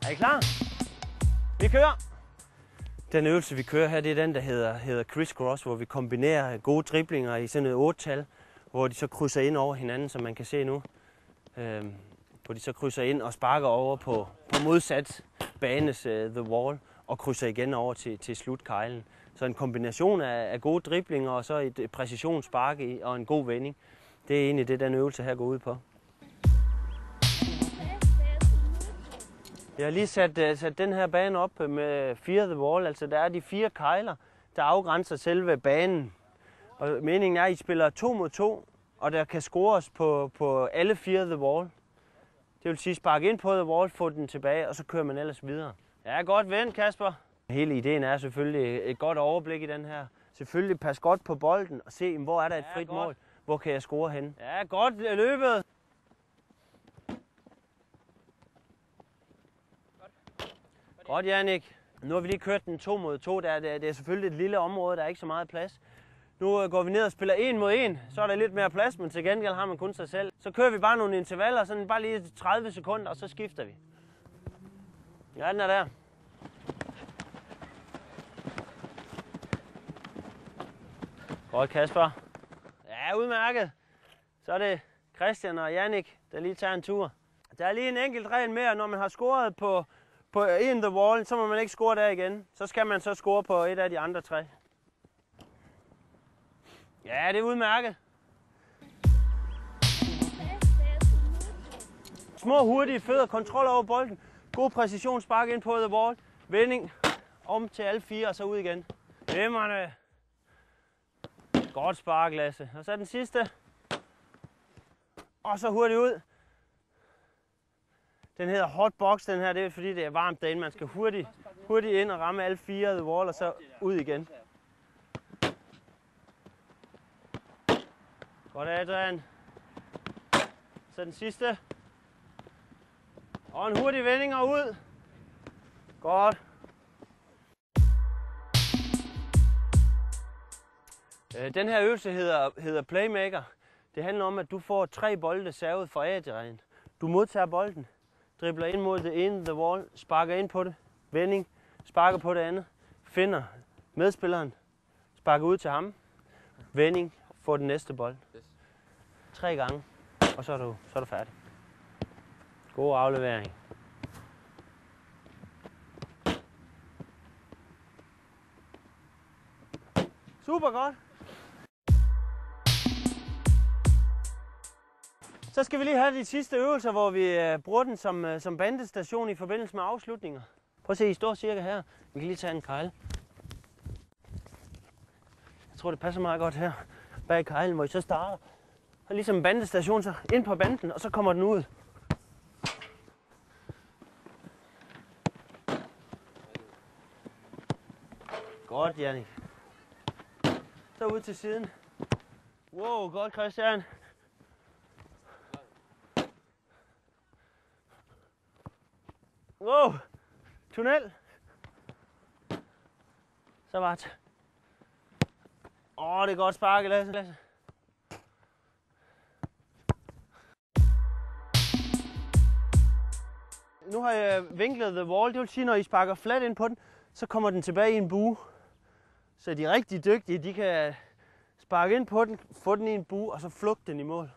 Er I klar? Vi kører! Den øvelse, vi kører her, det er den, der hedder crisscross, hvor vi kombinerer gode driblinger i sådan et 8-tal, hvor de så krydser ind over hinanden, som man kan se nu. Hvor de så krydser ind og sparker over på modsat banes The Wall og krydser igen over til slutkejlen. Så en kombination af gode driblinger og så et præcisionsspark og en god vending. Det er egentlig det, den øvelse her går ud på. Jeg har lige sat den her bane op med 4 The Wall, altså der er de 4 kejler, der afgrænser selve banen. Og meningen er, at I spiller 2 mod 2, og der kan scores på alle 4 The Wall. Det vil sige, sparke ind på The Wall, få den tilbage, og så kører man ellers videre. Ja, godt vendt, Kasper. Hele ideen er selvfølgelig et godt overblik i den her. Selvfølgelig pas godt på bolden og se, hvor er der et frit mål. Hvor kan jeg score henne? Ja, godt løbet. Godt, Jannik. Nu har vi lige kørt den 2 mod 2. Det er selvfølgelig et lille område, der er ikke så meget plads. Nu går vi ned og spiller 1 mod 1. Så er der lidt mere plads, men til gengæld har man kun sig selv. Så kører vi bare nogle intervaller, sådan bare lige 30 sekunder, og så skifter vi. Ja, den er der. Godt, Kasper. Ja, udmærket. Så er det Christian og Jannik, der lige tager en tur. Der er lige en enkelt regel mere, når man har scoret på in the wall, så må man ikke score der igen. Så skal man så score på et af de andre 3. Ja, det er udmærket. Små, hurtige fødder, kontrol over bolden. God præcision, spark ind på the wall. Vending om til alle 4 og så ud igen. Glimrende. Godt spark, Lasse. Og så den sidste. Og så hurtigt ud. Den hedder hot box, den her. Det er fordi, det er varmt derinde. Man skal hurtigt ind og ramme alle 4 the wall og så ud igen. Godt, Adrian. Så den sidste. Og en hurtig vending og ud. Godt. Den her øvelse hedder Playmaker. Det handler om, at du får 3 bolde servet fra Adrian. Du modtager bolden, dribler ind mod det ene the wall, sparker ind på det, vending, sparker på det andet, finder medspilleren, sparker ud til ham, vending, får den næste bold. 3 gange, og så er du færdig. God aflevering. Super godt. Så skal vi lige have de sidste øvelser, hvor vi bruger den som bandestation i forbindelse med afslutninger. Prøv at se, I står cirka her. Vi kan lige tage en kejle. Jeg tror, det passer meget godt her bag kejlen, hvor I så starter. Og ligesom en bandestation, så ind på banden, og så kommer den ud. Godt, Jannik. Så ud til siden. Wow, godt, Christian. Wow, tunnel. Så var det. Det er godt sparket, Lasse. Nu har jeg vinklet the wall. Det vil sige, når I sparker flat ind på den, så kommer den tilbage i en bue. Så de rigtig dygtige, de kan sparke ind på den, få den i en bue, og så flugte den i mål.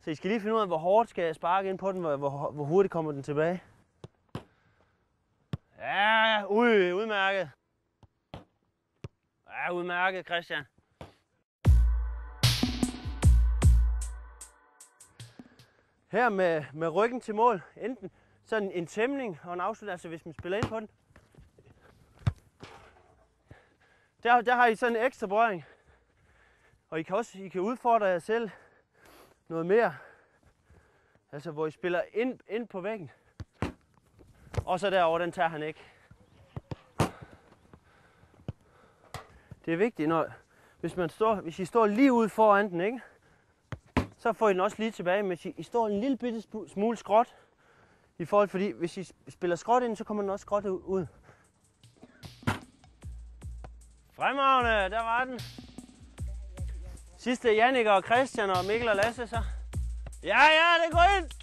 Så I skal lige finde ud af, hvor hårdt skal jeg sparke ind på den, hvor hurtigt kommer den tilbage. Ja, udmærket. Ja, udmærket, Christian. Her med ryggen til mål, enten sådan en tæmning og en afslutning, altså hvis man spiller ind på den. Der har I sådan en ekstra bøjning. Og I kan udfordre jer selv noget mere. Altså hvor I spiller ind på væggen. Og så derovre, den tager han ikke. Det er vigtigt, hvis I står lige ude foran den, ikke? Så får I den også lige tilbage, men I står en lille bitte smule skråt. Fordi hvis I spiller skråt ind, så kommer den også skråt ud. Fremragende, der var den. Sidste Jannik og Christian og Mikkel og Lasse så. Ja, det går ind!